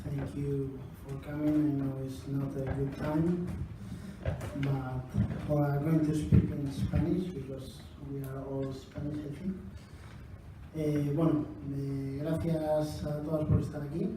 Thank you for coming. I know it's not a good time, but well, I'm going to speak in Spanish because we are all Spanish, I think. Gracias a todas por estar aquí.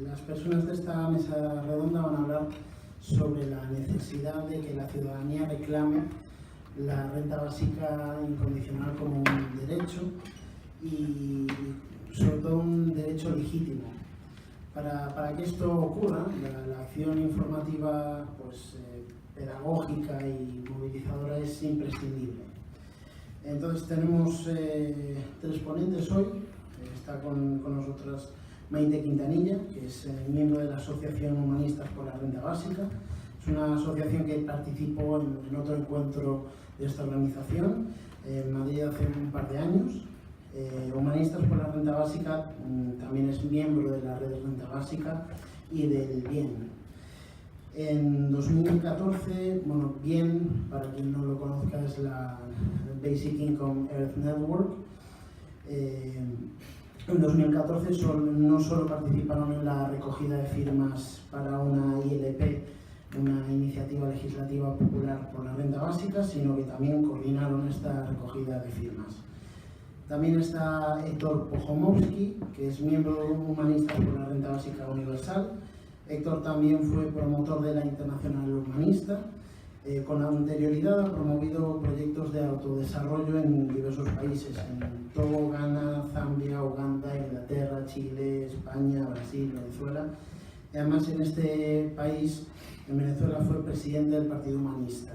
Las personas de esta mesa redonda van a hablar sobre la necesidad de que la ciudadanía reclame la renta básica incondicional como un derecho y sobre todo un derecho legítimo. Para que esto ocurra, la acción informativa pedagógica y movilizadora es imprescindible. Entonces tenemos tres ponentes hoy. Está con nosotras Maite Quintanilla, que es miembro de la Asociación Humanistas por la Renta Básica. Es una asociación que participó en otro encuentro de esta organización en Madrid hace un par de años. Humanistas por la Renta Básica también es miembro de la red Renta Básica y del Bien. En 2014, Bien, para quien no lo conozca, es la Basic Income Earth Network. En 2014 no solo participaron en la recogida de firmas para una ILP, una iniciativa legislativa popular por la renta básica, sino que también coordinaron esta recogida de firmas. También está Héctor Pochomowski, que es miembro de Humanistas por la Renta Básica Universal. Héctor también fue promotor de la Internacional Humanista. Con anterioridad ha promovido proyectos de autodesarrollo en diversos países, en Togo, Ghana, Zambia, Uganda, Inglaterra, Chile, España, Brasil, Venezuela. Y además en este país, en Venezuela, fue presidente del Partido Humanista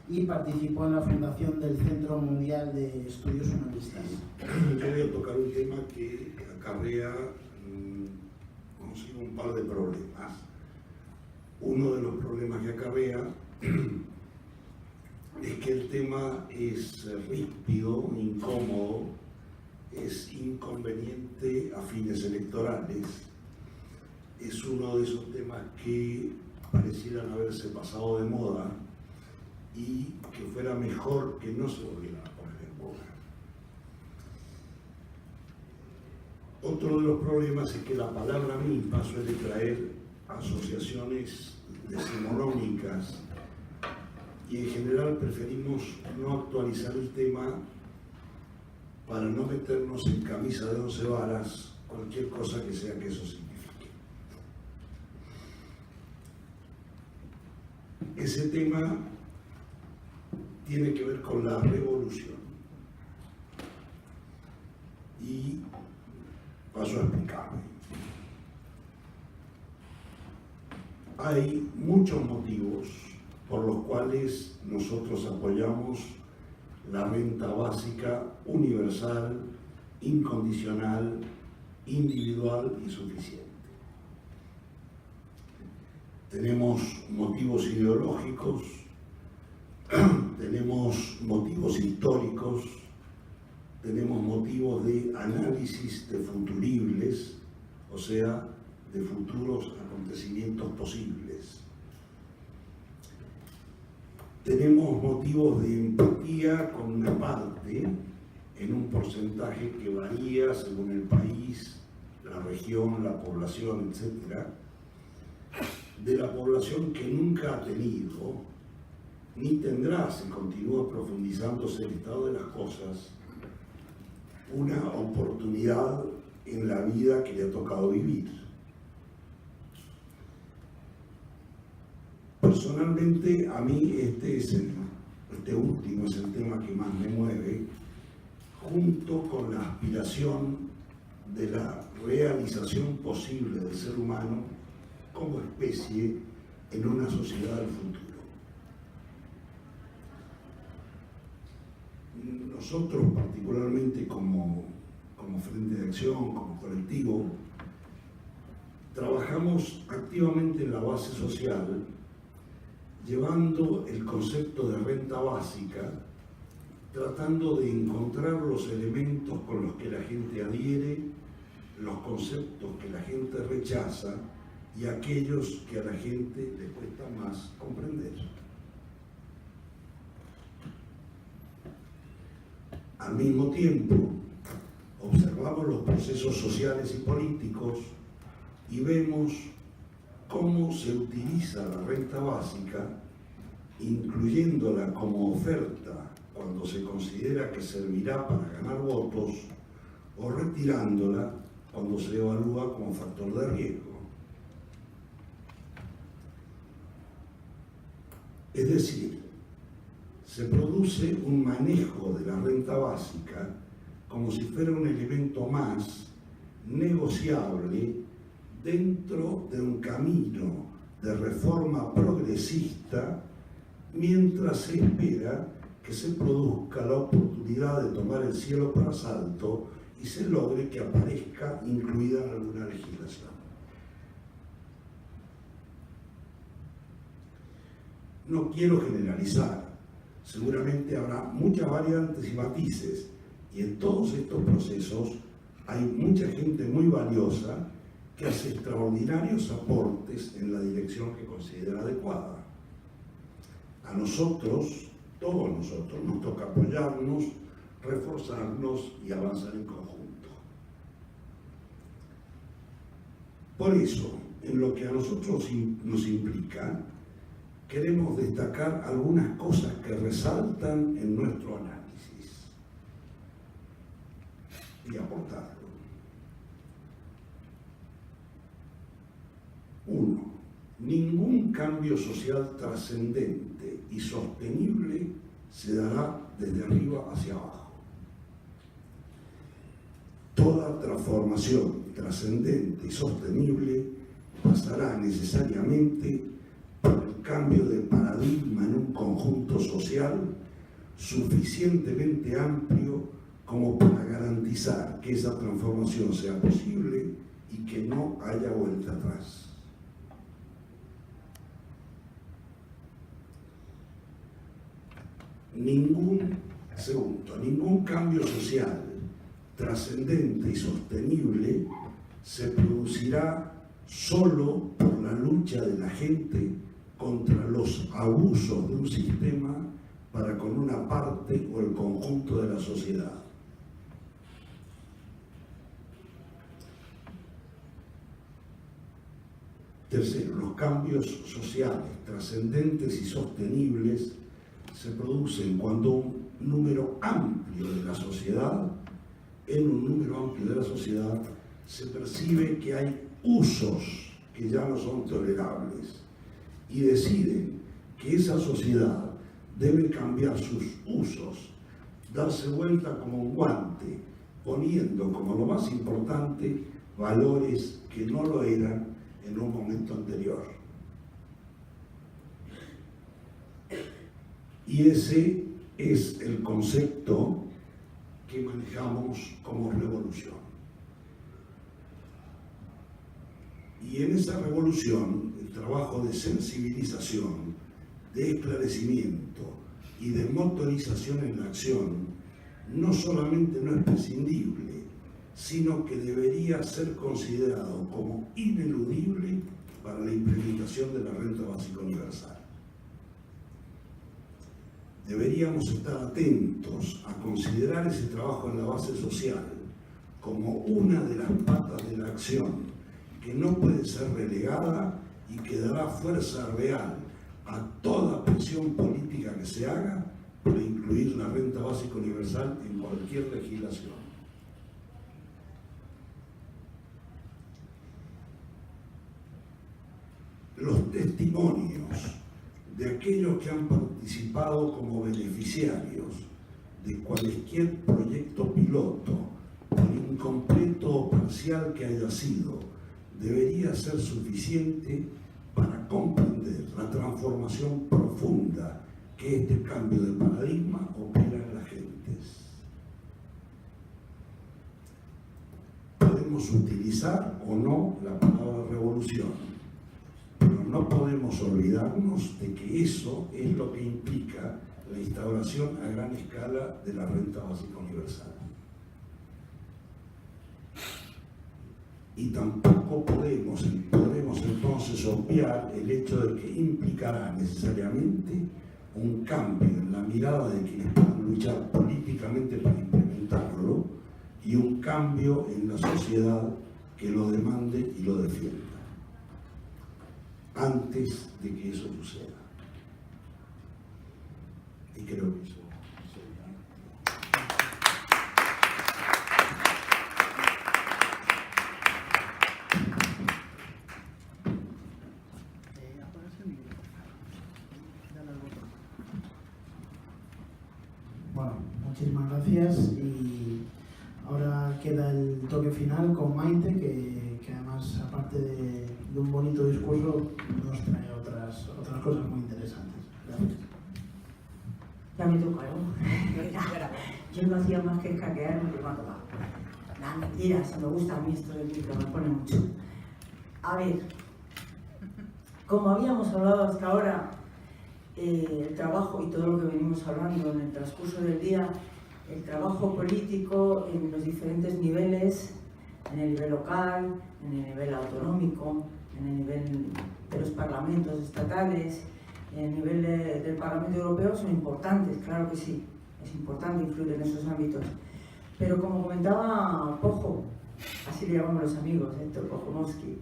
y participó en la fundación del Centro Mundial de Estudios Humanistas. Yo voy a tocar un tema que acarrea un par de problemas. Uno de los problemas que acarrea es que el tema es ríspido, incómodo, es inconveniente a fines electorales. Es uno de esos temas que parecieran haberse pasado de moda y que fuera mejor que no se volvieran a poner en boga. Otro de los problemas es que la palabra misma suele traer asociaciones decimonónicas y en general preferimos no actualizar el tema para no meternos en camisa de 11 varas cualquier cosa que sea que eso signifique. Ese tema tiene que ver con la revolución y paso a explicarme. Hay muchos motivos por los cuales nosotros apoyamos la renta básica universal, incondicional, individual y suficiente. Tenemos motivos ideológicos, tenemos motivos históricos, tenemos motivos de análisis de futuribles, o sea, de futuros acontecimientos posibles. Tenemos motivos de empatía con una parte, en un porcentaje que varía según el país, la región, la población, etc., de la población que nunca ha tenido, ni tendrá, si continúa profundizándose el estado de las cosas, una oportunidad en la vida que le ha tocado vivir. Personalmente, a mí este último es el tema que más me mueve, junto con la aspiración de la realización posible del ser humano como especie en una sociedad del futuro. Nosotros, particularmente como Frente de Acción, como colectivo, trabajamos activamente en la base social, llevando el concepto de renta básica, tratando de encontrar los elementos con los que la gente adhiere, los conceptos que la gente rechaza y aquellos que a la gente le cuesta más comprender. Al mismo tiempo, observamos los procesos sociales y políticos y vemos cómo se utiliza la renta básica, incluyéndola como oferta cuando se considera que servirá para ganar votos, o retirándola cuando se evalúa como factor de riesgo. Es decir, se produce un manejo de la renta básica como si fuera un elemento más negociable dentro de un camino de reforma progresista, mientras se espera que se produzca la oportunidad de tomar el cielo por asalto y se logre que aparezca incluida en alguna legislación. No quiero generalizar, seguramente habrá muchas variantes y matices, y en todos estos procesos hay mucha gente muy valiosa que hace extraordinarios aportes en la dirección que considera adecuada. A nosotros, todos nosotros, nos toca apoyarnos, reforzarnos y avanzar en conjunto. Por eso, en lo que a nosotros nos implica, queremos destacar algunas cosas que resaltan en nuestro análisis y aportarlo. 1. Ningún cambio social trascendente y sostenible se dará desde arriba hacia abajo. Toda transformación trascendente y sostenible pasará necesariamente por el cambio de paradigma en un conjunto social suficientemente amplio como para garantizar que esa transformación sea posible y que no haya vuelta atrás. Ningún cambio social trascendente y sostenible se producirá solo por la lucha de la gente contra los abusos de un sistema para con una parte o el conjunto de la sociedad. Tercero, los cambios sociales trascendentes y sostenibles se producen cuando un número amplio de la sociedad, se percibe que hay usos que ya no son tolerables y deciden que esa sociedad debe cambiar sus usos, darse vuelta como un guante, poniendo como lo más importante valores que no lo eran en un momento anterior. Y ese es el concepto que manejamos como revolución. Y en esa revolución, el trabajo de sensibilización, de esclarecimiento y de motorización en la acción, no solamente no es prescindible, sino que debería ser considerado como ineludible para la implementación de la renta básica universal. Deberíamos estar atentos a considerar ese trabajo en la base social como una de las patas de la acción que no puede ser relegada y que dará fuerza real a toda presión política que se haga para incluir la renta básica universal en cualquier legislación. Los testimonios de aquellos que han participado como beneficiarios de cualquier proyecto piloto, por incompleto o parcial que haya sido, debería ser suficiente para comprender la transformación profunda que este cambio de paradigma opera en las gentes. Podemos utilizar o no la palabra revolución, pero no podemos olvidarnos de que eso es lo que implica la instauración a gran escala de la renta básica universal. Y tampoco podemos entonces obviar el hecho de que implicará necesariamente un cambio en la mirada de quienes puedan luchar políticamente para implementarlo y un cambio en la sociedad que lo demande y lo defienda antes de que eso suceda. Y creo que eso sería. Bueno, muchísimas gracias y ahora queda el toque final con Maite, que además, aparte de un bonito discurso, nos trae otras cosas muy interesantes. Gracias. Ya me tocaron. Yo no hacía más que escaquear lo que me ha tocado. Nada, mentira, si me gusta a mí esto del libro, me pone mucho. A ver, como habíamos hablado hasta ahora, el trabajo y todo lo que venimos hablando en el transcurso del día, el trabajo político en los diferentes niveles, en el nivel local, en el nivel autonómico, en el nivel de los parlamentos estatales, en el nivel del Parlamento Europeo, son importantes, claro que sí, es importante influir en esos ámbitos. Pero como comentaba Pojo, así le llamamos los amigos, Héctor Pojomovsky,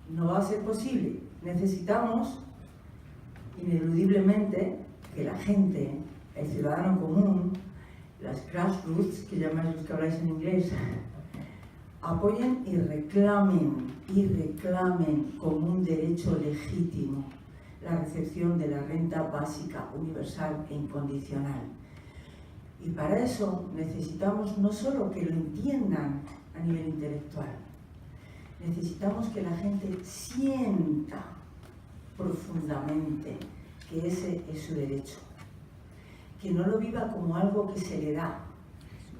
no va a ser posible. Necesitamos, ineludiblemente, que la gente, el ciudadano común, las grassroots, que llamáis los que habláis en inglés, apoyen y reclamen como un derecho legítimo la recepción de la renta básica universal e incondicional. Y para eso necesitamos no solo que lo entiendan a nivel intelectual, necesitamos que la gente sienta profundamente que ese es su derecho, que no lo viva como algo que se le da,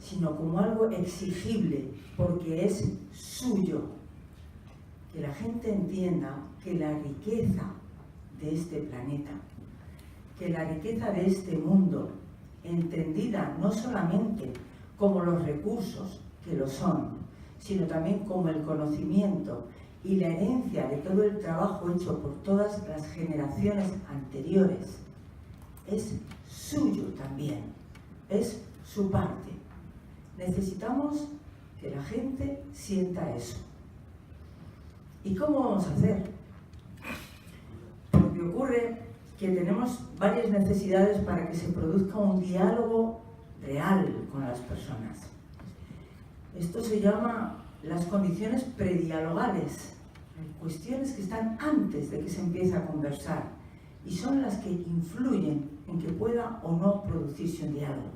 sino como algo exigible, porque es suyo. Que la gente entienda que la riqueza de este planeta, que la riqueza de este mundo, entendida no solamente como los recursos, que lo son, sino también como el conocimiento y la herencia de todo el trabajo hecho por todas las generaciones anteriores, es suyo también, es su parte. Necesitamos que la gente sienta eso. ¿Y cómo vamos a hacer? Porque ocurre que tenemos varias necesidades para que se produzca un diálogo real con las personas. Esto se llama las condiciones predialogales, cuestiones que están antes de que se empiece a conversar y son las que influyen en que pueda o no producirse un diálogo.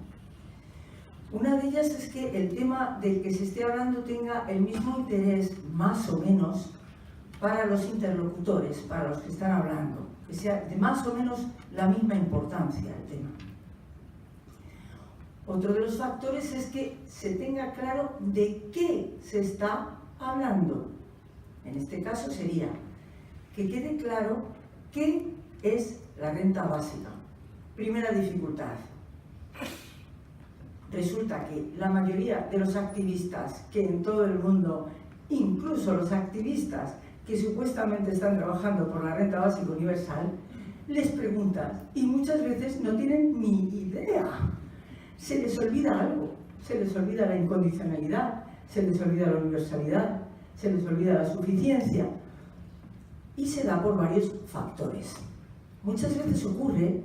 Una de ellas es que el tema del que se esté hablando tenga el mismo interés, más o menos, para los interlocutores, para los que están hablando, que sea de más o menos la misma importancia el tema. Otro de los factores es que se tenga claro de qué se está hablando. En este caso sería que quede claro qué es la renta básica. Primera dificultad. Resulta que la mayoría de los activistas que en todo el mundo, incluso los activistas que supuestamente están trabajando por la renta básica universal, les preguntas y muchas veces no tienen ni idea. Se les olvida algo, se les olvida la incondicionalidad, se les olvida la universalidad, se les olvida la suficiencia y se da por varios factores. Muchas veces ocurre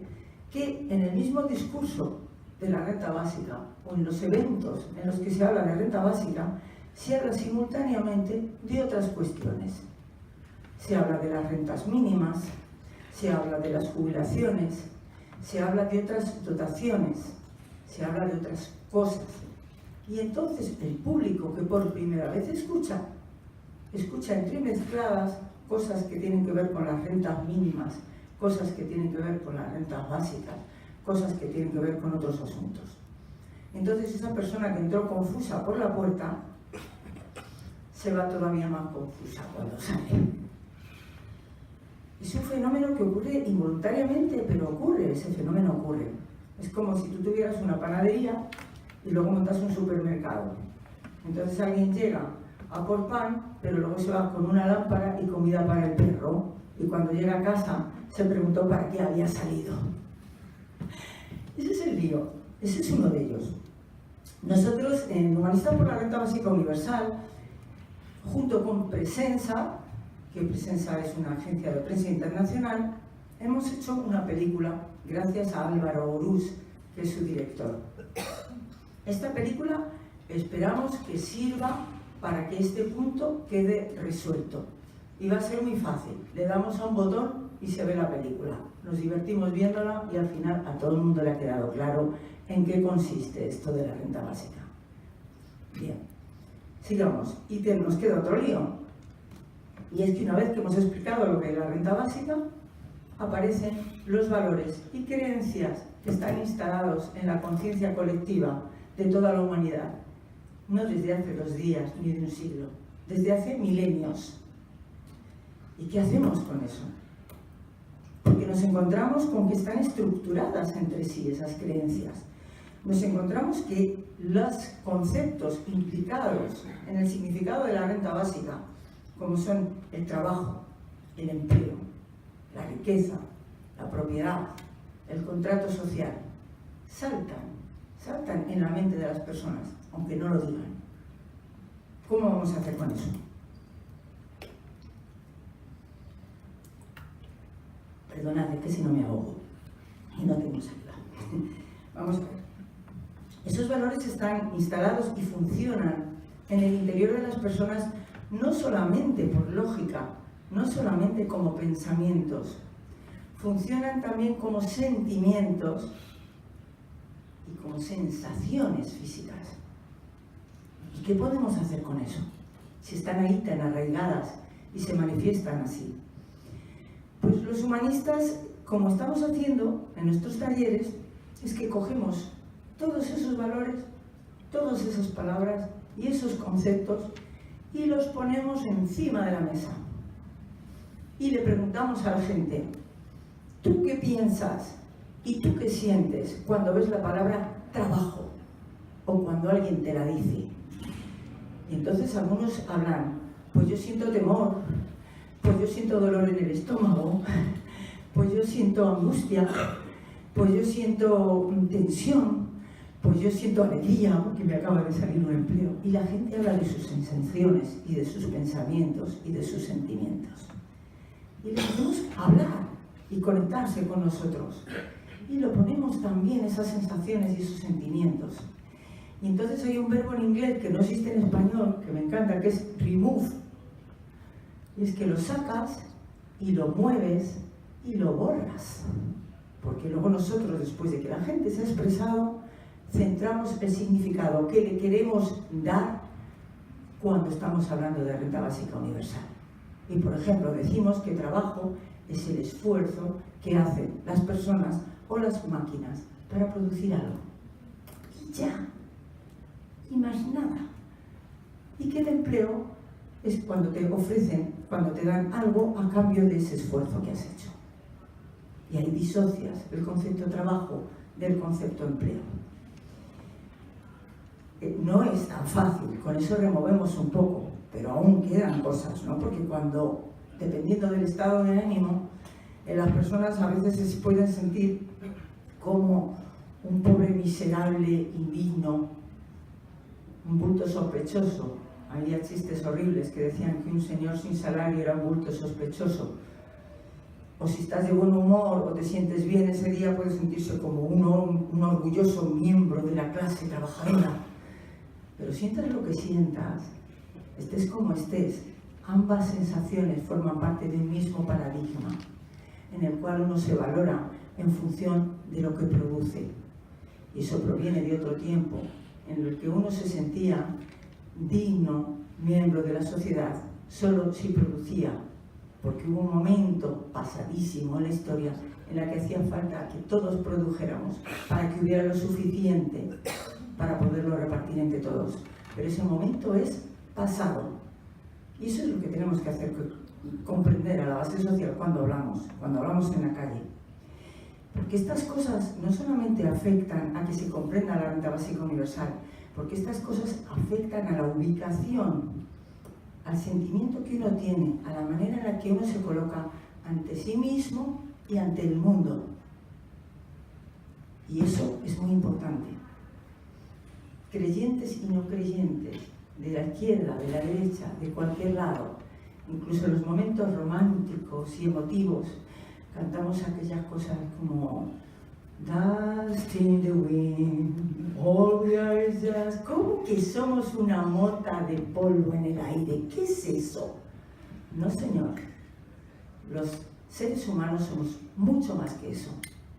que en el mismo discurso de la renta básica o en los eventos en los que se habla de renta básica se habla simultáneamente de otras cuestiones. Se habla de las rentas mínimas, se habla de las jubilaciones, se habla de otras dotaciones, se habla de otras cosas. Y entonces el público que por primera vez escucha entremezcladas cosas que tienen que ver con las rentas mínimas, cosas que tienen que ver con las rentas básicas, cosas que tienen que ver con otros asuntos. Entonces esa persona que entró confusa por la puerta se va todavía más confusa cuando sale. Es un fenómeno que ocurre involuntariamente, pero ocurre, ese fenómeno ocurre. Es como si tú tuvieras una panadería y luego montas un supermercado. Entonces alguien llega a por pan, pero luego se va con una lámpara y comida para el perro. Y cuando llega a casa se preguntó para qué había salido. Ese es el lío, ese es uno de ellos. Nosotros, en Humanistas por la Renta Básica Universal, junto con Presensa, que Presensa es una agencia de prensa internacional, hemos hecho una película gracias a Álvaro Orús, que es su director. Esta película esperamos que sirva para que este punto quede resuelto. Y va a ser muy fácil. Le damos a un botón y se ve la película. Nos divertimos viéndola y al final a todo el mundo le ha quedado claro en qué consiste esto de la renta básica. Bien, sigamos. Y nos queda otro lío. Y es que una vez que hemos explicado lo que es la renta básica, aparecen los valores y creencias que están instalados en la conciencia colectiva de toda la humanidad. No desde hace 2 días ni de un siglo, desde hace milenios. ¿Y qué hacemos con eso? Porque nos encontramos con que están estructuradas entre sí esas creencias. Nos encontramos que los conceptos implicados en el significado de la renta básica, como son el trabajo, el empleo, la riqueza, la propiedad, el contrato social, saltan en la mente de las personas, aunque no lo digan. ¿Cómo vamos a hacer con eso? Perdonad, que si no me ahogo y no tengo salida. Vamos a ver. Esos valores están instalados y funcionan en el interior de las personas no solamente por lógica, no solamente como pensamientos, funcionan también como sentimientos y como sensaciones físicas. ¿Y qué podemos hacer con eso? Si están ahí tan arraigadas y se manifiestan así. Pues los humanistas, como estamos haciendo en nuestros talleres, es que cogemos todos esos valores, todas esas palabras y esos conceptos y los ponemos encima de la mesa. Y le preguntamos a la gente, ¿tú qué piensas y tú qué sientes cuando ves la palabra trabajo o cuando alguien te la dice? Y entonces algunos hablan, pues yo siento temor, pues yo siento dolor en el estómago, pues yo siento angustia, pues yo siento tensión, pues yo siento alegría porque me acaba de salir un empleo. Y la gente habla de sus sensaciones y de sus pensamientos y de sus sentimientos. Y les hacemos hablar y conectarse con nosotros. Y lo ponemos también, esas sensaciones y esos sentimientos. Y entonces hay un verbo en inglés que no existe en español, que me encanta, que es remove. Y es que lo sacas y lo mueves y lo borras. Porque luego nosotros, después de que la gente se ha expresado, centramos el significado que le queremos dar cuando estamos hablando de renta básica universal. Y por ejemplo, decimos que trabajo es el esfuerzo que hacen las personas o las máquinas para producir algo. Y ya. Y más nada. Y que el empleo es cuando te ofrecen, cuando te dan algo a cambio de ese esfuerzo que has hecho. Y ahí disocias el concepto trabajo del concepto empleo. No es tan fácil, con eso removemos un poco, pero aún quedan cosas, ¿no? Porque cuando, dependiendo del estado de ánimo, las personas a veces se pueden sentir como un pobre miserable, indigno, un bulto sospechoso. Había chistes horribles que decían que un señor sin salario era un bulto sospechoso. O si estás de buen humor o te sientes bien ese día, puedes sentirse como un orgulloso miembro de la clase trabajadora. Pero sientas lo que sientas, estés como estés, ambas sensaciones forman parte de un mismo paradigma en el cual uno se valora en función de lo que produce. Y eso proviene de otro tiempo en el que uno se sentía digno, miembro de la sociedad, solo si producía, porque hubo un momento pasadísimo en la historia en la que hacía falta que todos produjéramos para que hubiera lo suficiente para poderlo repartir entre todos. Pero ese momento es pasado. Y eso es lo que tenemos que hacer, comprender a la base social cuando hablamos en la calle. Porque estas cosas no solamente afectan a que se comprenda la renta básica universal, porque estas cosas afectan a la ubicación, al sentimiento que uno tiene, a la manera en la que uno se coloca ante sí mismo y ante el mundo. Y eso es muy importante. creyentes y no creyentes, de la izquierda, de la derecha, de cualquier lado, incluso en los momentos románticos y emotivos, cantamos aquellas cosas como Dust in the wind, all we are is just... ¿Cómo que somos una mota de polvo en el aire? ¿Qué es eso? No, señor. Los seres humanos somos mucho más que eso.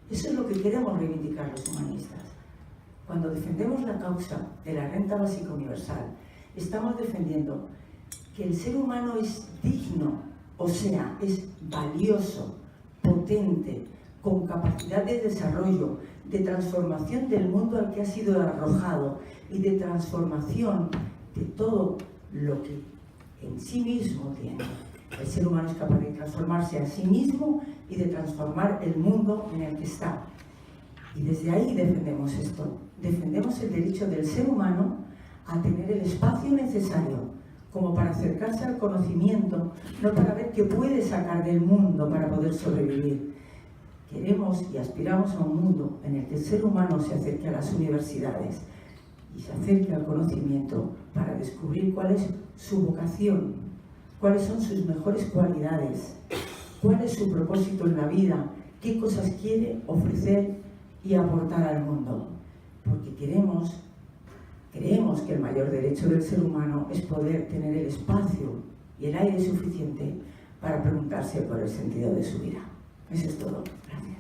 Eso es lo que queremos reivindicar los humanistas. Cuando defendemos la causa de la renta básica universal, estamos defendiendo que el ser humano es digno, o sea, es valioso, potente, con capacidad de desarrollo, de transformación del mundo al que ha sido arrojado y de transformación de todo lo que en sí mismo tiene. El ser humano es capaz de transformarse a sí mismo y de transformar el mundo en el que está. Y desde ahí defendemos esto. Defendemos el derecho del ser humano a tener el espacio necesario como para acercarse al conocimiento, no para ver qué puede sacar del mundo para poder sobrevivir. Queremos y aspiramos a un mundo en el que el ser humano se acerque a las universidades y se acerque al conocimiento para descubrir cuál es su vocación, cuáles son sus mejores cualidades, cuál es su propósito en la vida, qué cosas quiere ofrecer y aportar al mundo. Porque creemos que el mayor derecho del ser humano es poder tener el espacio y el aire suficiente para preguntarse por el sentido de su vida. Eso es todo. Gracias.